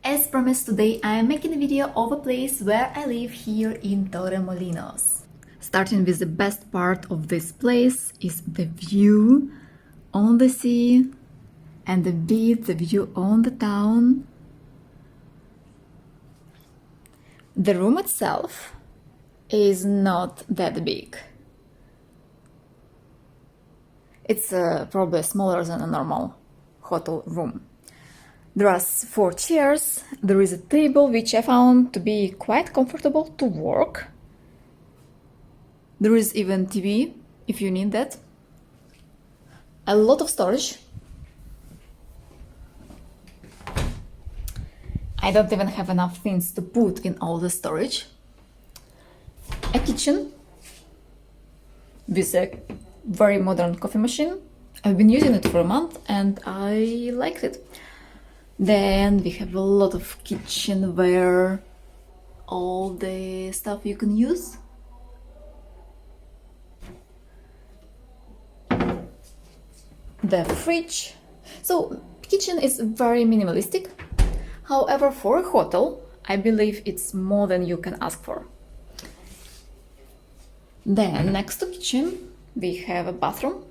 As promised, today I am making a video of a place where I live here in Torremolinos. Starting with the best part of this place is the view on the sea and the beach, the view on the town. The room itself is not that big. It's probably smaller than a normal hotel room. There are 4 chairs, there is a table which I found to be quite comfortable to work. There is even TV if you need that. A lot of storage. I don't even have enough things to put in all the storage. A kitchen with a very modern coffee machine. I've been using it for a month and I liked it. Then we have a lot of kitchenware, all the stuff you can use. The fridge. So kitchen is very minimalistic. However, for a hotel, I believe it's more than you can ask for. Then next to kitchen, we have a bathroom.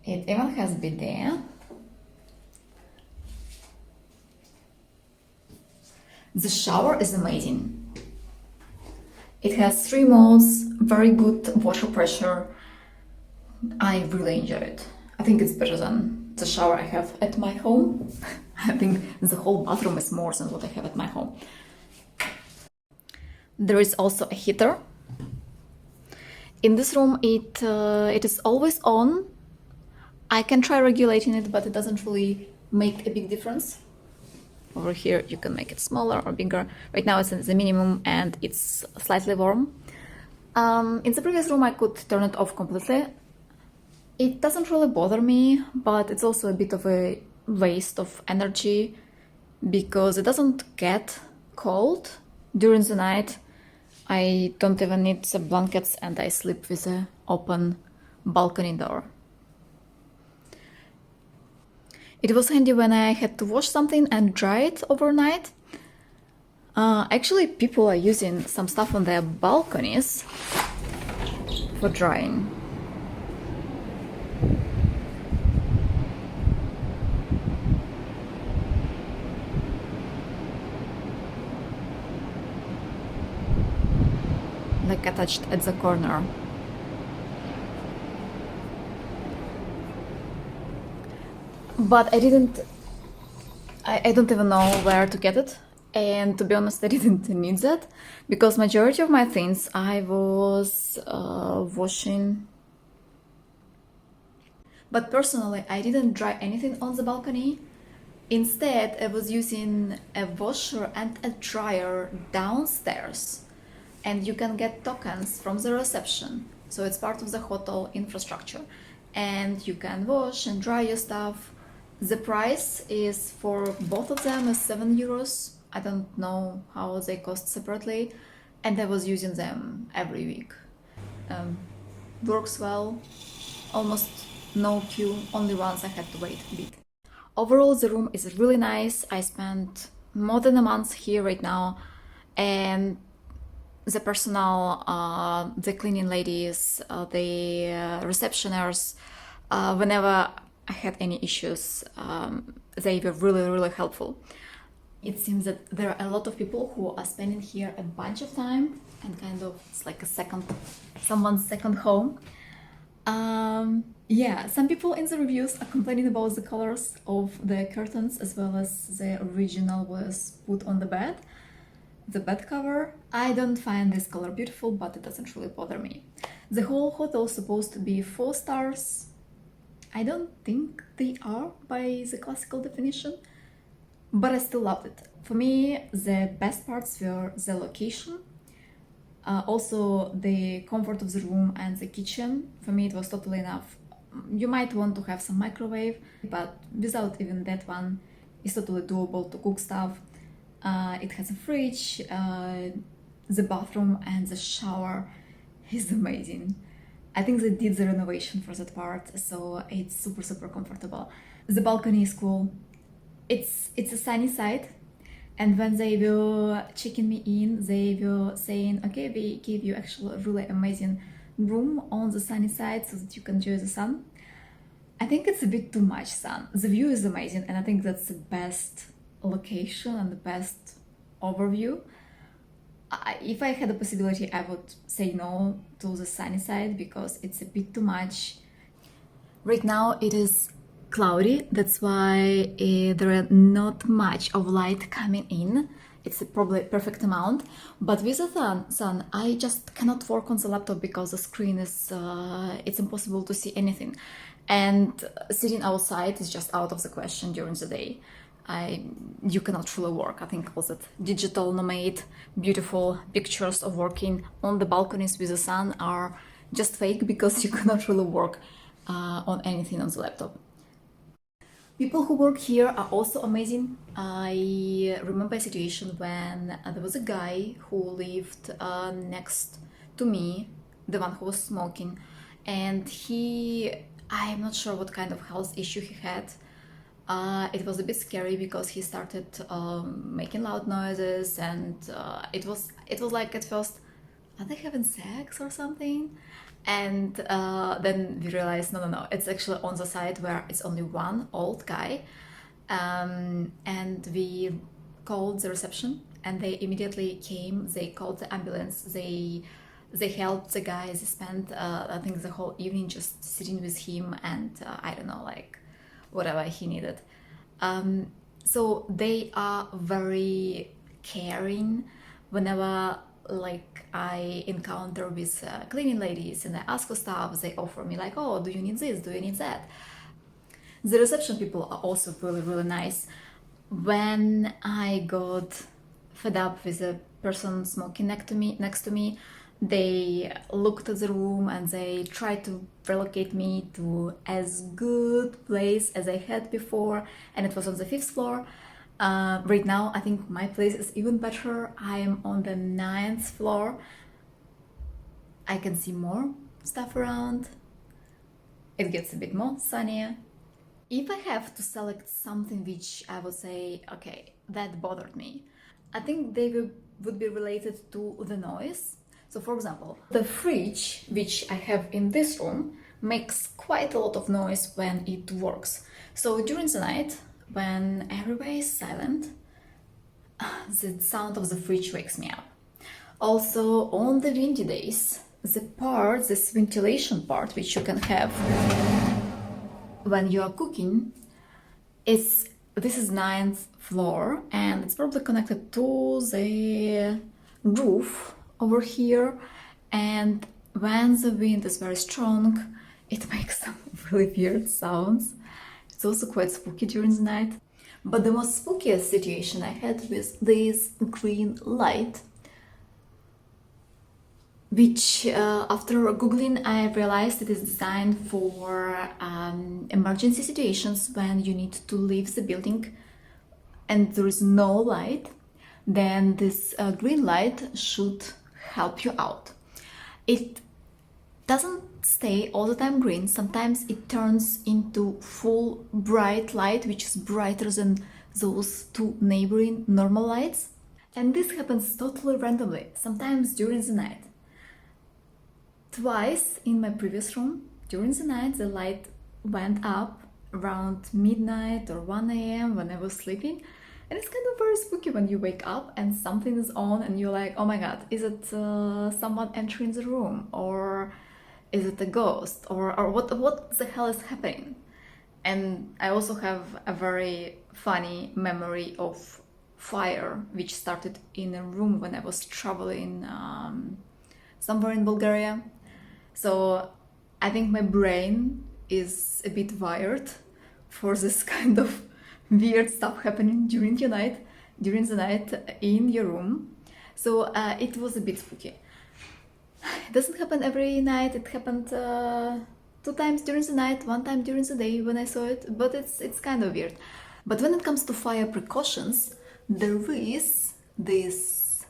It even has bidet. The shower is amazing. It has 3 modes, very good water pressure. I really enjoy it. I think it's better than the shower I have at my home. I think the whole bathroom is more than what I have at my home. There is also a heater. In this room, it is always on. I can try regulating it, but it doesn't really make a big difference. Over here, you can make it smaller or bigger. Right now, it's at the minimum and it's slightly warm. In the previous room, I could turn it off completely. It doesn't really bother me, but it's also a bit of a waste of energy because it doesn't get cold during the night. I don't even need the blankets and I sleep with an open balcony door. It was handy when I had to wash something and dry it overnight. Actually, people are using some stuff on their balconies for drying. Like attached at the corner. But I don't even know where to get it. And to be honest, I didn't need that because majority of my things I was washing. But personally, I didn't dry anything on the balcony. Instead, I was using a washer and a dryer downstairs. And you can get tokens from the reception. So it's part of the hotel infrastructure. And you can wash and dry your stuff. The price is for both of them is 7 euros. I don't know how they cost separately. And I was using them every week. Works well. Almost no queue. Only once I had to wait a bit. Overall, the room is really nice. I spent more than a month here right now. And the personnel, the cleaning ladies, the receptioners, whenever I had any issues, they were really helpful. It seems that there are a lot of people who are spending here a bunch of time and kind of it's like someone's second home. Yeah, some people in the reviews are complaining about the colors of the curtains as well as the original was put on the bed. The bed cover. I don't find this color beautiful, but it doesn't really bother me. The whole hotel is supposed to be 4 stars. I don't think they are by the classical definition, but I still loved it. For me, the best parts were the location, also the comfort of the room and the kitchen. For me, it was totally enough. You might want to have some microwave, but without even that one, it's totally doable to cook stuff. It has a fridge, the bathroom and the shower is amazing. I think they did the renovation for that part, so it's super comfortable. The balcony is cool. It's a sunny side, and when they were checking me in, they were saying, okay, we give you actually a really amazing room on the sunny side so that you can enjoy the sun. I think it's a bit too much sun. The view is amazing, and I think that's the best location and the best overview. If I had the possibility, I would say no to the sunny side because it's a bit too much. Right now it is cloudy, that's why there are not much of light coming in. It's probably a perfect amount, but with the sun I just cannot work on the laptop because the screen is it's impossible to see anything, and sitting outside is just out of the question during the day. You cannot really work. I think all that digital nomad beautiful pictures of working on the balconies with the sun are just fake because you cannot really work on anything on the laptop. People who work here are also amazing. I remember a situation when there was a guy who lived next to me, the one who was smoking, and I'm not sure what kind of health issue he had. It was a bit scary because he started making loud noises, and it was like at first, are they having sex or something? And then we realized, no, it's actually on the side where it's only one old guy. And we called the reception, and they immediately came. They called the ambulance. They helped the guy. They spent I think the whole evening just sitting with him, and I don't know, like whatever he needed. So they are very caring. Whenever like I encounter with cleaning ladies and I ask for stuff, they offer me like, oh, do you need this, do you need that? The reception people are also really nice. When I got fed up with a person smoking next to me, they looked at the room and they tried to relocate me to as good place as I had before, and it was on the 5th floor. Right now, I think my place is even better. I am on the 9th floor. I can see more stuff around. It gets a bit more sunnier. If I have to select something which I would say, okay, that bothered me, I think they would be related to the noise. So for example, the fridge, which I have in this room, makes quite a lot of noise when it works. So during the night, when everywhere is silent, the sound of the fridge wakes me up. Also, on the windy days, this ventilation part, which you can have when you are cooking, this is 9th floor, and it's probably connected to the roof over here, and when the wind is very strong, it makes some really weird sounds. It's also quite spooky during the night. But the most spookiest situation I had with this green light, which after googling I realized it is designed for emergency situations when you need to leave the building and there is no light. Then this green light should help you out. It doesn't stay all the time green. Sometimes it turns into full bright light, which is brighter than those two neighboring normal lights. And this happens totally randomly, sometimes during the night. Twice in my previous room, during the night, the light went up around midnight or 1 a.m. when I was sleeping. And it's kind of very spooky when you wake up and something is on and you're like, oh my god, is it someone entering the room? Or is it a ghost? Or what the hell is happening? And I also have a very funny memory of fire, which started in a room when I was traveling somewhere in Bulgaria. So I think my brain is a bit wired for this kind of weird stuff happening during the night in your room. So it was a bit spooky. It doesn't happen every night. It happened 2 times during the night, 1 time during the day when I saw it, but it's kind of weird. But when it comes to fire precautions, there is this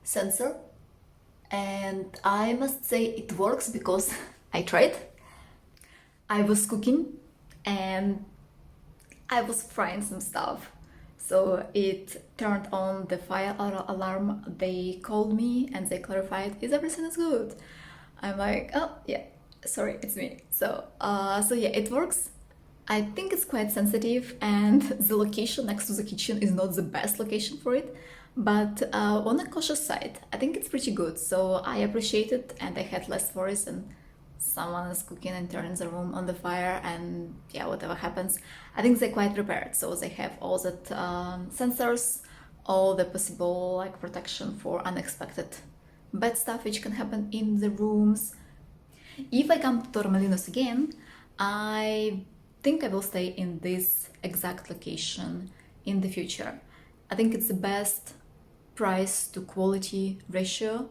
sensor, and I must say it works because I tried. I was cooking and I was frying some stuff. So it turned on the fire alarm. They called me and they clarified, is everything is good? I'm like, oh yeah, sorry, it's me. So yeah, it works. I think it's quite sensitive, and the location next to the kitchen is not the best location for it. But on a cautious side, I think it's pretty good. So I appreciate it, and I had less worries and someone is cooking and turning the room on the fire, and yeah, whatever happens, I think they're quite prepared. So they have all that sensors, all the possible like protection for unexpected bad stuff which can happen in the rooms. If I come to Torremolinos again, I think I will stay in this exact location in the future. I think it's the best price to quality ratio,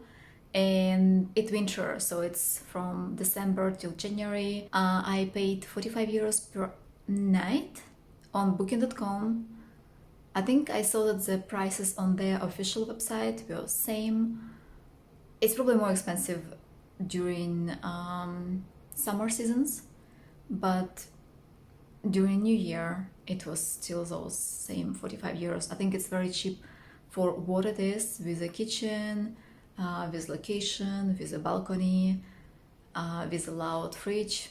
and it's winter, so it's from December till January. I paid 45 euros per night on booking.com. I think I saw that the prices on their official website were same. It's probably more expensive during summer seasons, but during New Year it was still those same 45 euros. I think it's very cheap for what it is, with a kitchen, with location, with a balcony, with a loud fridge,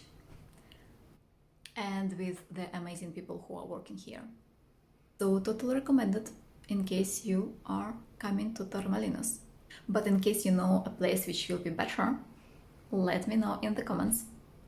and with the amazing people who are working here. So totally recommended in case you are coming to Torremolinos. But in case you know a place which will be better, let me know in the comments.